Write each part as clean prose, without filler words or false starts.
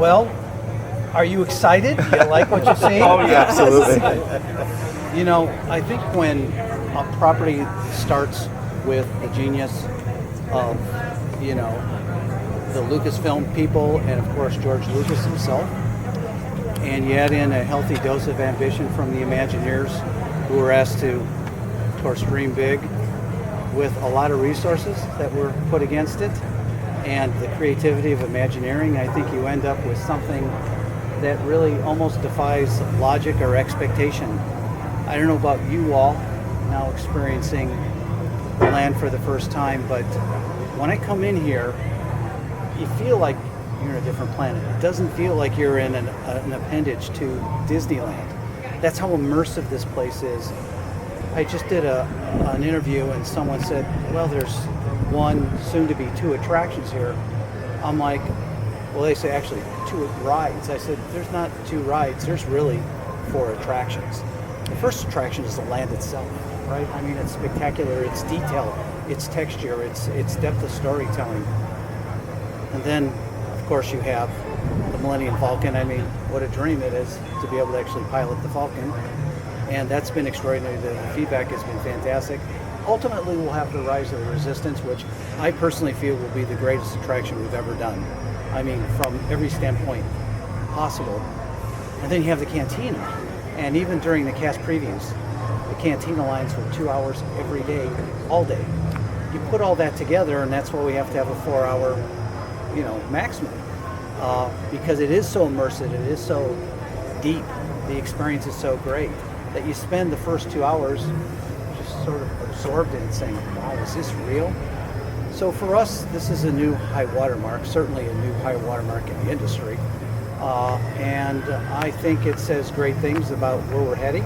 Well, are you excited? You like what you see? Oh, yeah, absolutely. You know, I think when a property starts with the genius of, you know, the Lucasfilm people and of course George Lucas himself, and you add in a healthy dose of ambition from the Imagineers who were asked to, of course, dream big with a lot of resources that were put against it, and the creativity of Imagineering, I think you end up with something that really almost defies logic or expectation. I don't know about you all now experiencing the land for the first time, but when I come in here, you feel like you're in a different planet. It doesn't feel like you're in an appendage to Disneyland. That's how immersive this place is. I just did an interview and someone said, well, there's one, soon to be two attractions here. I'm like, well, they say actually 2 rides. I said, there's not 2 rides, there's really 4 attractions. The first attraction is the land itself, right? I mean, it's spectacular, it's detail, it's texture, it's depth of storytelling. And then, of course, you have the Millennium Falcon. I mean, what a dream it is to be able to actually pilot the Falcon. And that's been extraordinary. The feedback has been fantastic. Ultimately, we'll have the Rise of the Resistance, which I personally feel will be the greatest attraction we've ever done. I mean, from every standpoint possible. And then you have the Cantina. And even during the cast previews, the Cantina lines were 2 hours every day, all day. You put all that together, and that's why we have to have a 4-hour, you know, maximum. Because it is so immersive, it is so deep, the experience is so great, that you spend the first 2 hours just sort of absorbed in it, saying, wow, is this real? So for us, this is a new high watermark, certainly a new high watermark in the industry. And I think it says great things about where we're heading,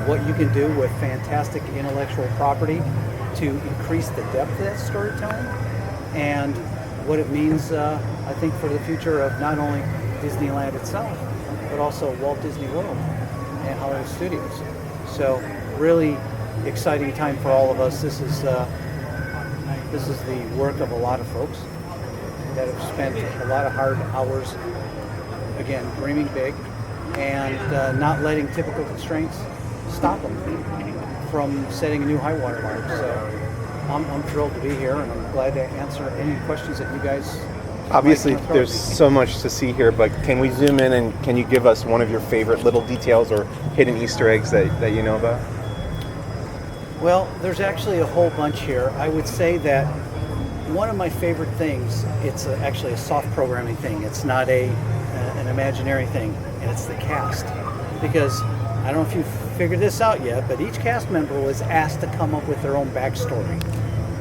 what you can do with fantastic intellectual property to increase the depth of that storytelling, and what it means, I think, for the future of not only Disneyland itself, but also Walt Disney World and Hollywood Studios. So really exciting time for all of us. This is the work of a lot of folks that have spent a lot of hard hours, again, dreaming big, and not letting typical constraints stop them from setting a new high water mark. So I'm thrilled to be here, and I'm glad to answer any questions that you guys. Obviously, there's so much to see here, but can we zoom in and can you give us one of your favorite little details or hidden Easter eggs that you know about? Well, there's actually a whole bunch here. I would say that one of my favorite things, it's actually a soft programming thing. It's not an imaginary thing, and it's the cast. Because I don't know if you've figured this out yet, but each cast member was asked to come up with their own backstory.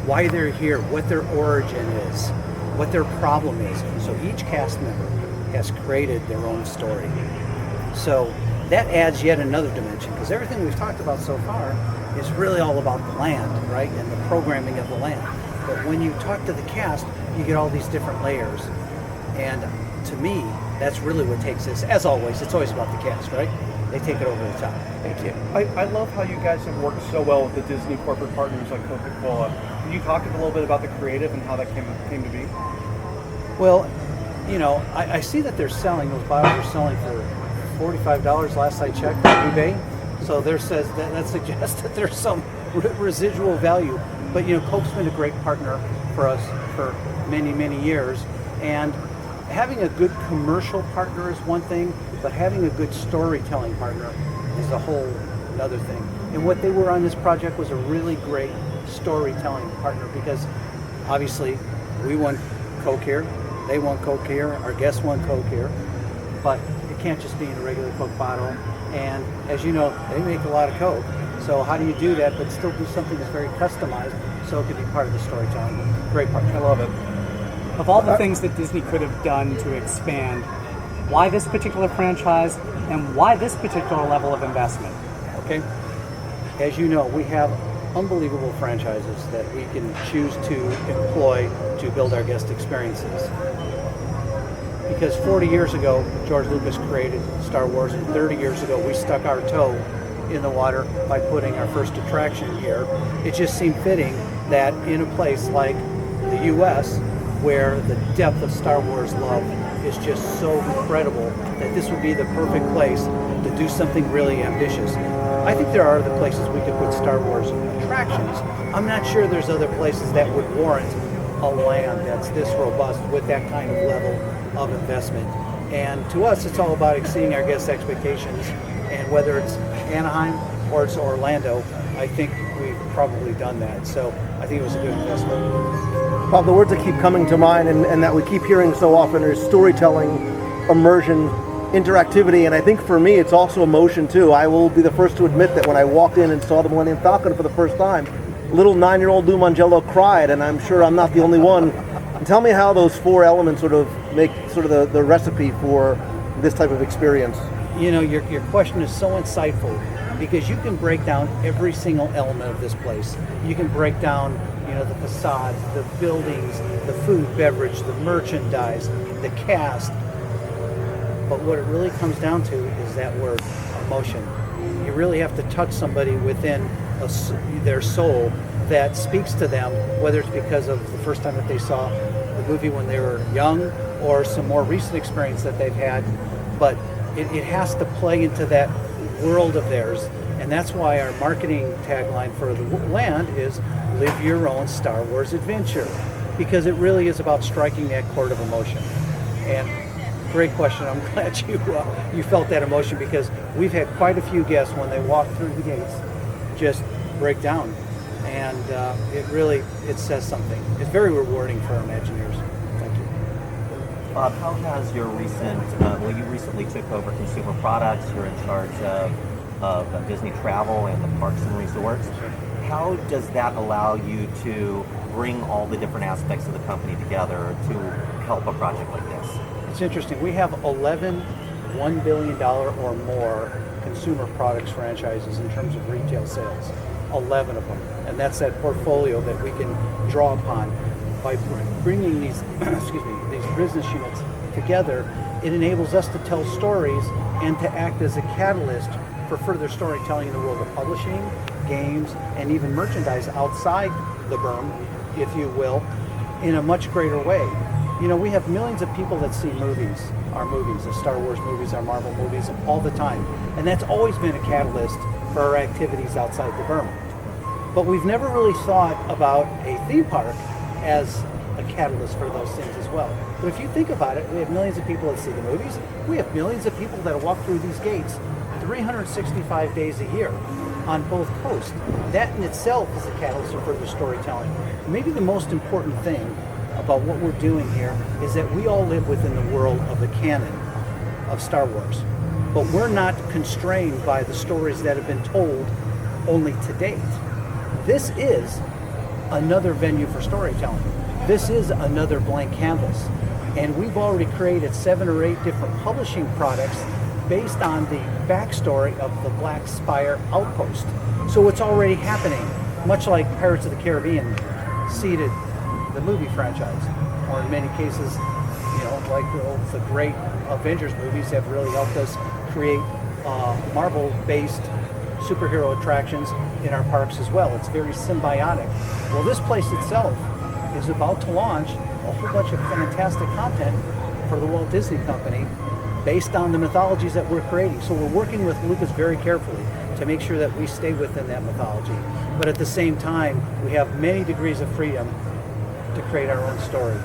Why they're here, what their origin is, what their problem is. So each cast member has created their own story. So that adds yet another dimension, because everything we've talked about so far is really all about the land, right, and the programming of the land. But when you talk to the cast, you get all these different layers. And to me, that's really what takes this. As always, it's always about the cast, right? They take it over the top. Thank you. I love how you guys have worked so well with the Disney corporate partners like Coca-Cola. Can you talk a little bit about the creative and how that came to be? Well, you know, I see that they're selling, those bottles are selling for $45 last I checked on eBay. So there says that suggests that there's some residual value. But you know, Coke's been a great partner for us for many, many years. And having a good commercial partner is one thing, but having a good storytelling partner is a whole another thing. And what they were on this project was a really great storytelling partner, because obviously we won Coke here, they won Coke here, our guests won Coke here, but it can't just be in a regular Coke bottle. And as you know, they make a lot of Coke. So how do you do that but still do something that's very customized so it can be part of the storytelling? Great partner. I love it. Of all the things that Disney could have done to expand, why this particular franchise and why this particular level of investment? Okay. As you know, we have unbelievable franchises that we can choose to employ to build our guest experiences. Because 40 years ago, George Lucas created Star Wars, and 30 years ago, we stuck our toe in the water by putting our first attraction here. It just seemed fitting that in a place like the U.S., where the depth of Star Wars love is just so incredible that this would be the perfect place to do something really ambitious. I think there are other places we could put Star Wars attractions. I'm not sure there's other places that would warrant a land that's this robust with that kind of level of investment. And to us, it's all about exceeding our guests' expectations. And whether it's Anaheim or it's Orlando, I think we've probably done that. So I think it was a good investment. Bob, the words that keep coming to mind and that we keep hearing so often is storytelling, immersion, interactivity, and I think for me it's also emotion too. I will be the first to admit that when I walked in and saw the Millennium Falcon for the first time, little 9-year-old Lou Mangello cried, and I'm sure I'm not the only one. Tell me how those four elements sort of make sort of the recipe for this type of experience. You know, your question is so insightful because you can break down every single element of this place. You can break down, you know, the facades, the buildings, the food, beverage, the merchandise, the cast. But what it really comes down to is that word, emotion. You really have to touch somebody within their soul that speaks to them, whether it's because of the first time that they saw the movie when they were young or some more recent experience that they've had. But it has to play into that world of theirs. And that's why our marketing tagline for the land is live your own Star Wars adventure, because it really is about striking that chord of emotion. And great question. I'm glad you felt that emotion, because we've had quite a few guests when they walk through the gates just break down. And it says something. It's very rewarding for our Imagineers. Thank you. Bob, how has your you recently took over consumer products, you're in charge of Disney Travel and the parks and resorts. How does that allow you to bring all the different aspects of the company together to help a project like this? It's interesting. We have 11 $1 billion or more consumer products franchises in terms of retail sales. 11 of them. And that's that portfolio that we can draw upon. By bringing these these business units together, it enables us to tell stories and to act as a catalyst for further storytelling in the world of publishing, games, and even merchandise outside the berm, if you will, in a much greater way. You know, we have millions of people that see movies, the Star Wars movies, our Marvel movies, all the time. And that's always been a catalyst for our activities outside the berm. But we've never really thought about a theme park as a catalyst for those things as well. But if you think about it, we have millions of people that see the movies. We have millions of people that walk through these gates 365 days a year on both coasts. That in itself is a catalyst for further storytelling. Maybe the most important thing about what we're doing here is that we all live within the world of the canon of Star Wars. But we're not constrained by the stories that have been told only to date. This is another venue for storytelling. This is another blank canvas. And we've already created 7 or 8 different publishing products based on the backstory of the Black Spire outpost. So it's already happening, much like Pirates of the Caribbean seeded the movie franchise, or in many cases, you know, like the great Avengers movies have really helped us create Marvel-based superhero attractions in our parks as well. It's very symbiotic. Well, this place itself is about to launch a whole bunch of fantastic content for the Walt Disney Company based on the mythologies that we're creating. So we're working with Lucas very carefully to make sure that we stay within that mythology. But at the same time, we have many degrees of freedom to create our own story.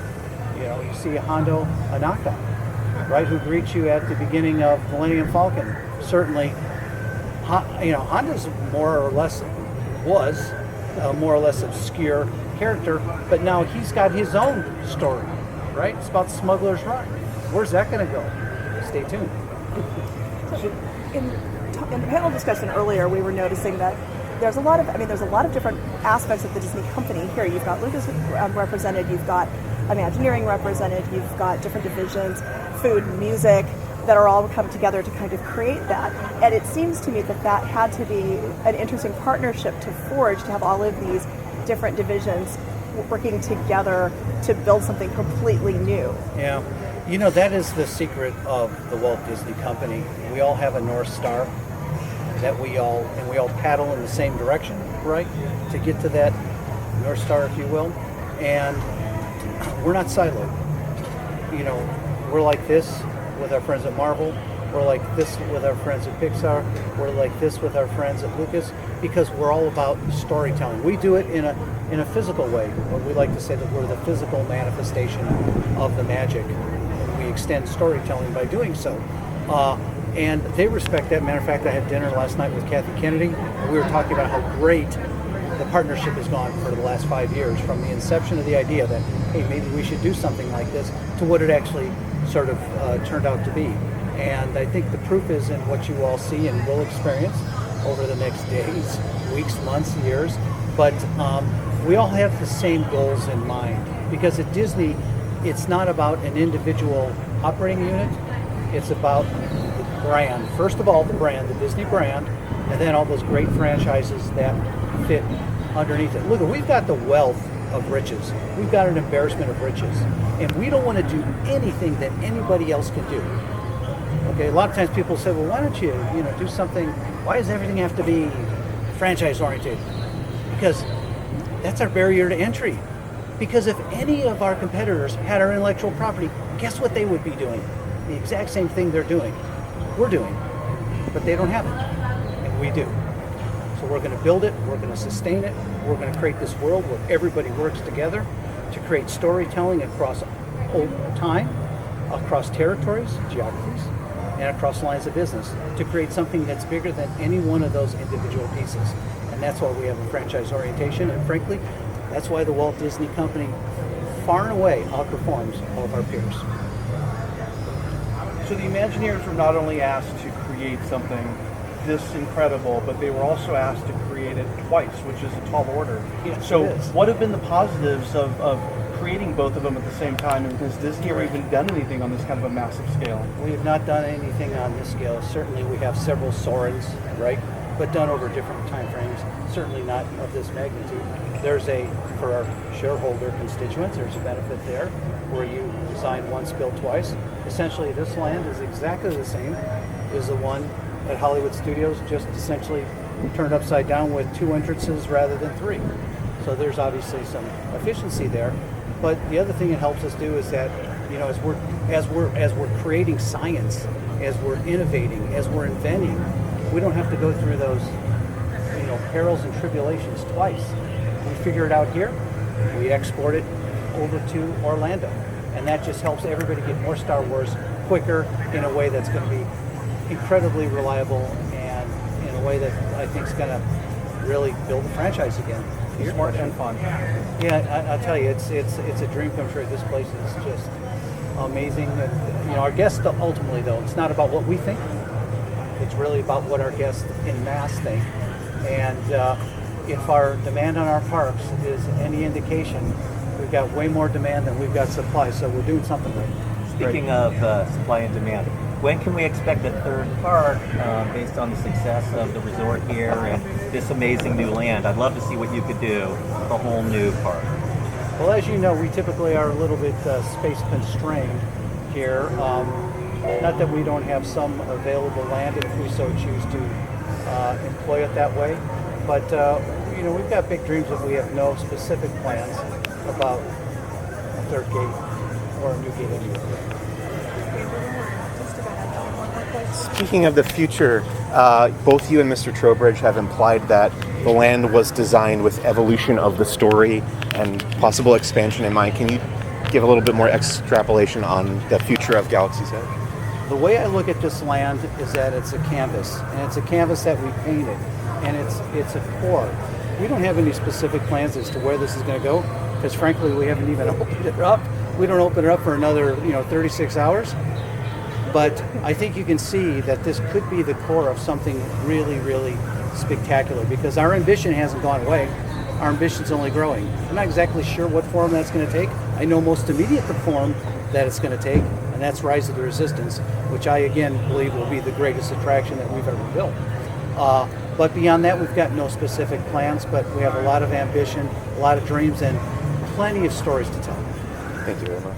You know, you see Hondo Anaka, right, who greets you at the beginning of Millennium Falcon. Certainly, you know, Hondo's more or less a more or less obscure character, but now he's got his own story, right? It's about Smuggler's Run. Where's that going to go? Stay tuned. In the panel discussion earlier, we were noticing that there's a lot of different aspects of the Disney company here. You've got Lucas represented, you've got Imagineering represented, you've got different divisions, food, music, that are all come together to kind of create that. And it seems to me that that had to be an interesting partnership to forge, to have all of these different divisions working together to build something completely new. Yeah. You know, that is the secret of the Walt Disney Company. We all have a North Star that we all paddle in the same direction, right? To get to that North Star, if you will. And we're not siloed. You know, we're like this with our friends at Marvel. We're like this with our friends at Pixar. We're like this with our friends at Lucas, because we're all about storytelling. We do it in a physical way. We like to say that we're the physical manifestation of the magic. We extend storytelling by doing so. And they respect that. Matter of fact, I had dinner last night with Kathy Kennedy, and we were talking about how great the partnership has gone for the last 5 years, from the inception of the idea that, hey, maybe we should do something like this, to what it actually sort of turned out to be. And I think the proof is in what you all see and will experience over the next days, weeks, months, years. But we all have the same goals in mind, because at Disney, it's not about an individual operating unit. It's about the brand. First of all, the brand, the Disney brand, and then all those great franchises that fit underneath it. Look, we've got the wealth of riches. We've got an embarrassment of riches. And we don't want to do anything that anybody else can do. Okay, a lot of times people say, well, why don't you do something? Why does everything have to be franchise oriented? Because that's our barrier to entry. Because if any of our competitors had our intellectual property, guess what they would be doing? The exact same thing they're doing. We're doing. But they don't have it. And we do. So we're going to build it. We're going to sustain it. We're going to create this world where everybody works together to create storytelling across time, across territories, geographies, and across lines of business, to create something that's bigger than any one of those individual pieces. And that's why we have a franchise orientation. And frankly, that's why the Walt Disney Company far and away outperforms all of our peers. So the Imagineers were not only asked to create something this incredible, but they were also asked to create it twice, which is a tall order. Yes, so it is. what have been the positives of creating both of them at the same time? And has Disney ever even done anything on this kind of a massive scale? We have not done anything on this scale. Certainly we have several Sorens, right? But done over different time frames. Certainly not of this magnitude. For our shareholder constituents, there's a benefit there where you design once, build twice. Essentially, this land is exactly the same as the one at Hollywood Studios, just essentially turned upside down with 2 entrances rather than 3. So there's obviously some efficiency there. But the other thing it helps us do is that, as we're creating science, as we're innovating, as we're inventing, we don't have to go through those, perils and tribulations twice. We figure it out here, we export it over to Orlando, and that just helps everybody get more Star Wars quicker, in a way that's going to be incredibly reliable, and in a way that I think is going to really build the franchise again. Smart and fun. Yeah, I'll tell you, it's a dream come true. This place is just amazing. And, our guests ultimately, though, it's not about what we think. It's really about what our guests in mass think. And if our demand on our parks is any indication, we've got way more demand than we've got supply. So we're doing something right. Speaking of supply and demand, when can we expect a third park based on the success of the resort here and this amazing new land? I'd love to see what you could do with a whole new park. Well, as you know, we typically are a little bit space constrained here. Not that we don't have some available land if we so choose to employ it that way, but we've got big dreams, but we have no specific plans about a third gate or a new gate anywhere. Speaking of the future, both you and Mr. Trowbridge have implied that the land was designed with evolution of the story and possible expansion in mind. Can you give a little bit more extrapolation on the future of Galaxy's Edge? The way I look at this land is that it's a canvas, and it's a canvas that we painted, and it's a core. We don't have any specific plans as to where this is going to go, because frankly, we haven't even opened it up. We don't open it up for another 36 hours. But I think you can see that this could be the core of something really, really spectacular, because our ambition hasn't gone away. Our ambition's only growing. I'm not exactly sure what form that's going to take. I know most immediate the form that it's going to take, and that's Rise of the Resistance, which I again believe will be the greatest attraction that we've ever built. But beyond that, we've got no specific plans, but we have a lot of ambition, a lot of dreams, and plenty of stories to tell. Thank you very much.